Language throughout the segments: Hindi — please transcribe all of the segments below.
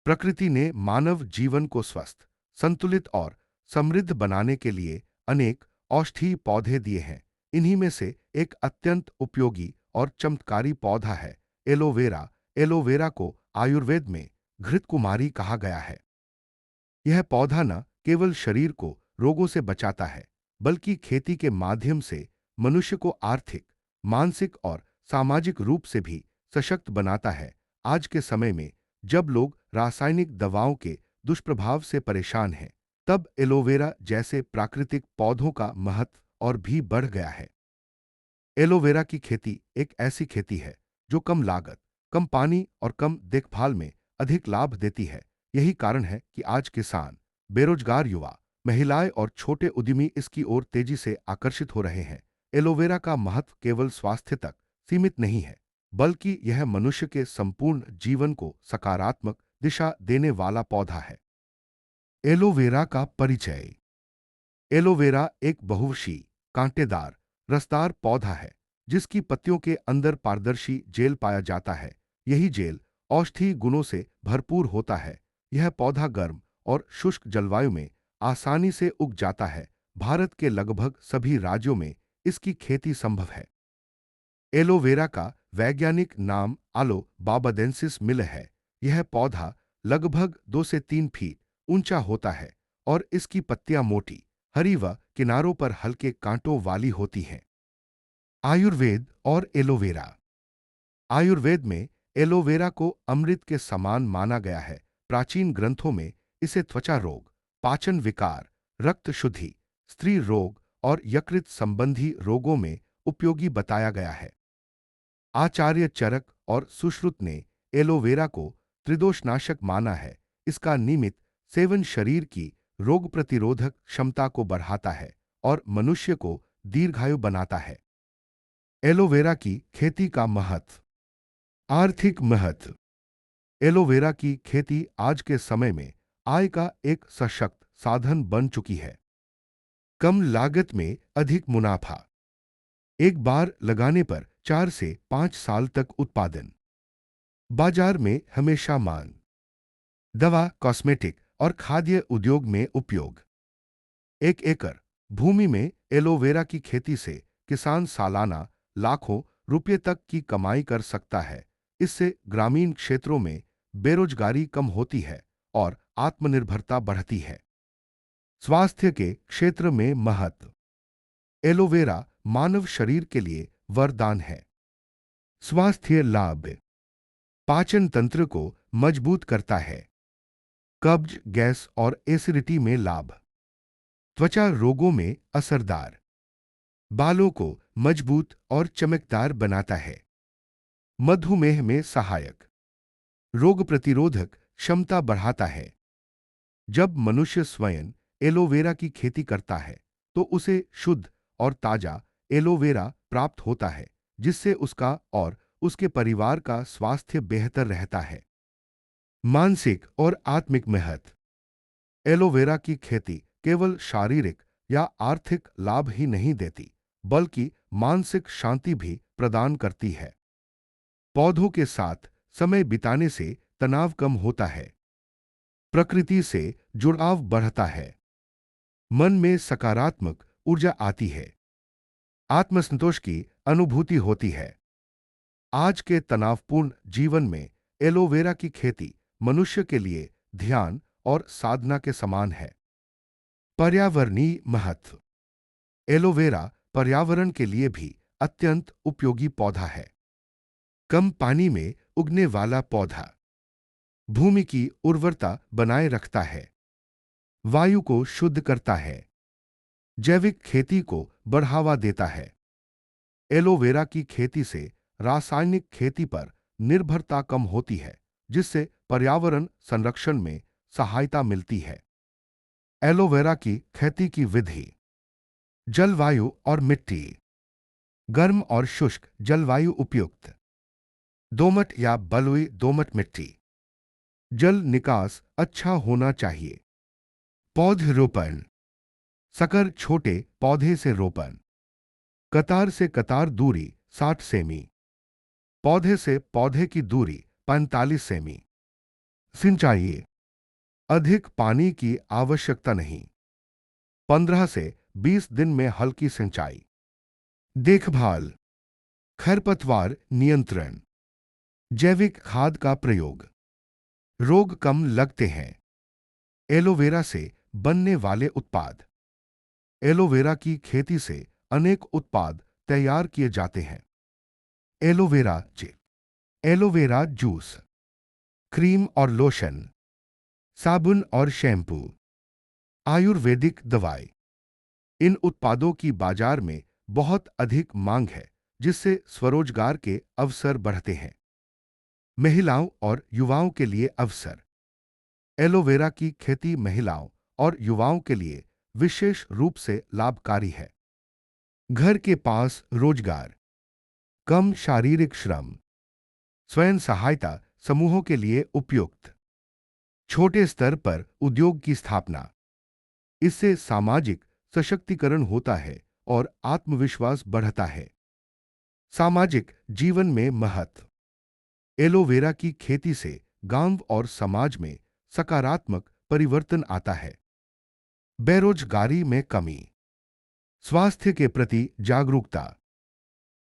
प्रकृति ने मानव जीवन को स्वस्थ, संतुलित और समृद्ध बनाने के लिए अनेक औषधीय पौधे दिए हैं। इन्हीं में से एक अत्यंत उपयोगी और चमत्कारी पौधा है एलोवेरा। एलोवेरा को आयुर्वेद में घृतकुमारी कहा गया है। यह पौधा न केवल शरीर को रोगों से बचाता है, बल्कि खेती के माध्यम से मनुष्य को आर्थिक, मानसिक और सामाजिक रूप से भी सशक्त बनाता है। आज के समय में जब लोग रासायनिक दवाओं के दुष्प्रभाव से परेशान हैं, तब एलोवेरा जैसे प्राकृतिक पौधों का महत्व और भी बढ़ गया है। एलोवेरा की खेती एक ऐसी खेती है जो कम लागत, कम पानी और कम देखभाल में अधिक लाभ देती है। यही कारण है कि आज किसान, बेरोजगार युवा, महिलाएं और छोटे उद्यमी इसकी ओर तेजी से आकर्षित हो रहे हैं। एलोवेरा का महत्व केवल स्वास्थ्य तक सीमित नहीं है, बल्कि यह मनुष्य के संपूर्ण जीवन को सकारात्मक दिशा देने वाला पौधा है। एलोवेरा का परिचय। एलोवेरा एक बहुवर्षीय, कांटेदार, रसदार पौधा है जिसकी पत्तियों के अंदर पारदर्शी जेल पाया जाता है। यही जेल औषधीय गुणों से भरपूर होता है। यह पौधा गर्म और शुष्क जलवायु में आसानी से उग जाता है। भारत के लगभग सभी राज्यों में इसकी खेती संभव है। एलोवेरा का वैज्ञानिक नाम आलो बाबादेंसिस मिल है। यह पौधा लगभग 2 से 3 फीट ऊंचा होता है और इसकी पत्तियां मोटी, हरी व किनारों पर हल्के कांटों वाली होती हैं। आयुर्वेद और एलोवेरा। आयुर्वेद में एलोवेरा को अमृत के समान माना गया है। प्राचीन ग्रंथों में इसे त्वचा रोग, पाचन विकार, रक्त शुद्धि, स्त्री रोग और यकृत संबंधी रोगों में उपयोगी बताया गया है। आचार्य चरक और सुश्रुत ने एलोवेरा को त्रिदोषनाशक माना है। इसका नियमित सेवन शरीर की रोग प्रतिरोधक क्षमता को बढ़ाता है और मनुष्य को दीर्घायु बनाता है। एलोवेरा की खेती का महत्व। आर्थिक महत्व। एलोवेरा की खेती आज के समय में आय का एक सशक्त साधन बन चुकी है। कम लागत में अधिक मुनाफा। एक बार लगाने पर 4 से 5 साल तक उत्पादन। बाजार में हमेशा मांग। दवा, कॉस्मेटिक और खाद्य उद्योग में उपयोग। 1 एकड़ भूमि में एलोवेरा की खेती से किसान सालाना लाखों रुपये तक की कमाई कर सकता है। इससे ग्रामीण क्षेत्रों में बेरोजगारी कम होती है और आत्मनिर्भरता बढ़ती है। स्वास्थ्य के क्षेत्र में महत्व। एलोवेरा मानव शरीर के लिए वरदान है। स्वास्थ्य लाभ। पाचन तंत्र को मजबूत करता है। कब्ज, गैस और एसिडिटी में लाभ। त्वचा रोगों में असरदार। बालों को मजबूत और चमकदार बनाता है। मधुमेह में सहायक। रोग प्रतिरोधक क्षमता बढ़ाता है। जब मनुष्य स्वयं एलोवेरा की खेती करता है तो उसे शुद्ध और ताजा एलोवेरा प्राप्त होता है, जिससे उसका और उसके परिवार का स्वास्थ्य बेहतर रहता है। मानसिक और आत्मिक महत्व। एलोवेरा की खेती केवल शारीरिक या आर्थिक लाभ ही नहीं देती, बल्कि मानसिक शांति भी प्रदान करती है। पौधों के साथ समय बिताने से तनाव कम होता है। प्रकृति से जुड़ाव बढ़ता है। मन में सकारात्मक ऊर्जा आती है। आत्मसंतोष की अनुभूति होती है। आज के तनावपूर्ण जीवन में एलोवेरा की खेती मनुष्य के लिए ध्यान और साधना के समान है। पर्यावरणीय महत्व। एलोवेरा पर्यावरण के लिए भी अत्यंत उपयोगी पौधा है। कम पानी में उगने वाला पौधा भूमि की उर्वरता बनाए रखता है। वायु को शुद्ध करता है। जैविक खेती को बढ़ावा देता है। एलोवेरा की खेती से रासायनिक खेती पर निर्भरता कम होती है, जिससे पर्यावरण संरक्षण में सहायता मिलती है। एलोवेरा की खेती की विधि। जलवायु और मिट्टी। गर्म और शुष्क जलवायु उपयुक्त। दोमट या बलुई दोमट मिट्टी। जल निकास अच्छा होना चाहिए। पौधरोपण। संकर छोटे पौधे से रोपण। कतार से कतार दूरी 60 सेमी। पौधे से पौधे की दूरी 45 सेमी। सिंचाई। अधिक पानी की आवश्यकता नहीं। 15 से 20 दिन में हल्की सिंचाई। देखभाल। खरपतवार नियंत्रण। जैविक खाद का प्रयोग। रोग कम लगते हैं। एलोवेरा से बनने वाले उत्पाद। एलोवेरा की खेती से अनेक उत्पाद तैयार किए जाते हैं। Aloe vera gel, aloe vera juice, cream और लोशन, साबुन और शैम्पू, आयुर्वेदिक दवाई। इन उत्पादों की बाजार में बहुत अधिक मांग है, जिससे स्वरोजगार के अवसर बढ़ते हैं। महिलाओं और युवाओं के लिए अवसर। एलोवेरा की खेती महिलाओं और युवाओं के लिए विशेष रूप से लाभकारी है। घर के पास रोजगार। कम शारीरिक श्रम। स्वयं सहायता समूहों के लिए उपयुक्त। छोटे स्तर पर उद्योग की स्थापना। इससे सामाजिक सशक्तिकरण होता है और आत्मविश्वास बढ़ता है। सामाजिक जीवन में महत्व। एलोवेरा की खेती से गांव और समाज में सकारात्मक परिवर्तन आता है। बेरोजगारी में कमी। स्वास्थ्य के प्रति जागरूकता।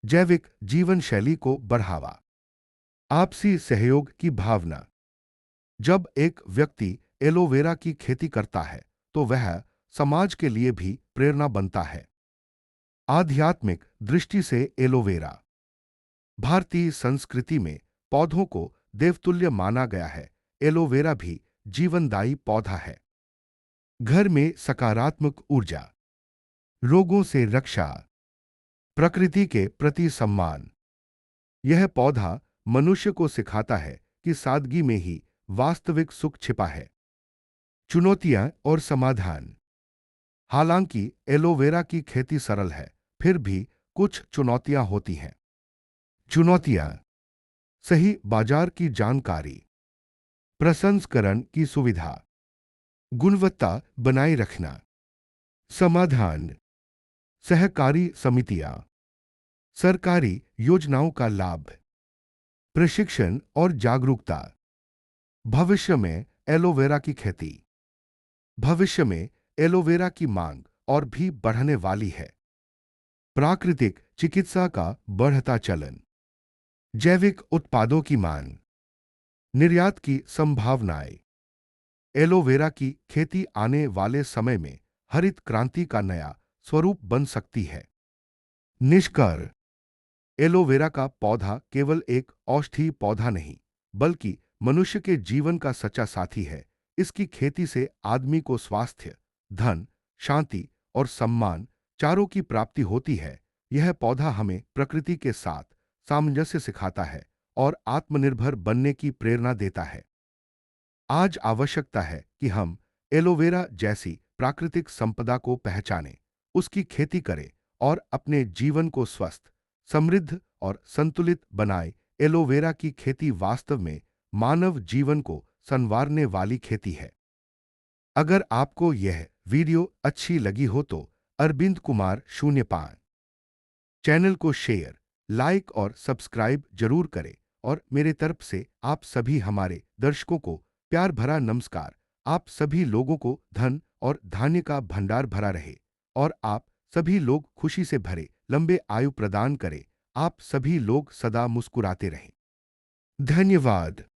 जैविक जीवन शैली को बढ़ावा। आपसी सहयोग की भावना। जब एक व्यक्ति एलोवेरा की खेती करता है तो वह समाज के लिए भी प्रेरणा बनता है। आध्यात्मिक दृष्टि से एलोवेरा। भारतीय संस्कृति में पौधों को देवतुल्य माना गया है। एलोवेरा भी जीवनदायी पौधा है। घर में सकारात्मक ऊर्जा। रोगों से रक्षा। प्रकृति के प्रति सम्मान। यह पौधा मनुष्य को सिखाता है कि सादगी में ही वास्तविक सुख छिपा है। चुनौतियां और समाधान। हालांकि एलोवेरा की खेती सरल है, फिर भी कुछ चुनौतियां होती हैं। चुनौतियां। सही बाजार की जानकारी। प्रसंस्करण की सुविधा। गुणवत्ता बनाए रखना। समाधान। सहकारी समितियां। सरकारी योजनाओं का लाभ। प्रशिक्षण और जागरूकता। भविष्य में एलोवेरा की खेती। भविष्य में एलोवेरा की मांग और भी बढ़ने वाली है। प्राकृतिक चिकित्सा का बढ़ता चलन। जैविक उत्पादों की मांग। निर्यात की संभावनाएं। एलोवेरा की खेती आने वाले समय में हरित क्रांति का नया स्वरूप बन सकती है। निष्कर्ष। एलोवेरा का पौधा केवल एक औषधीय पौधा नहीं, बल्कि मनुष्य के जीवन का सच्चा साथी है। इसकी खेती से आदमी को स्वास्थ्य, धन, शांति और सम्मान चारों की प्राप्ति होती है। यह पौधा हमें प्रकृति के साथ सामंजस्य सिखाता है और आत्मनिर्भर बनने की प्रेरणा देता है। आज आवश्यकता है कि हम एलोवेरा जैसी प्राकृतिक संपदा को पहचानें, उसकी खेती करें और अपने जीवन को स्वस्थ, समृद्ध और संतुलित बनाएं। एलोवेरा की खेती वास्तव में मानव जीवन को संवारने वाली खेती है। अगर आपको यह वीडियो अच्छी लगी हो तो अरविंद कुमार 05 चैनल को शेयर, लाइक और सब्सक्राइब जरूर करें। और मेरे तरफ से आप सभी हमारे दर्शकों को प्यार भरा नमस्कार। आप सभी लोगों को धन और धान्य का भंडार भरा रहे और आप सभी लोग खुशी से भरे लंबे आयु प्रदान करें। आप सभी लोग सदा मुस्कुराते रहें। धन्यवाद।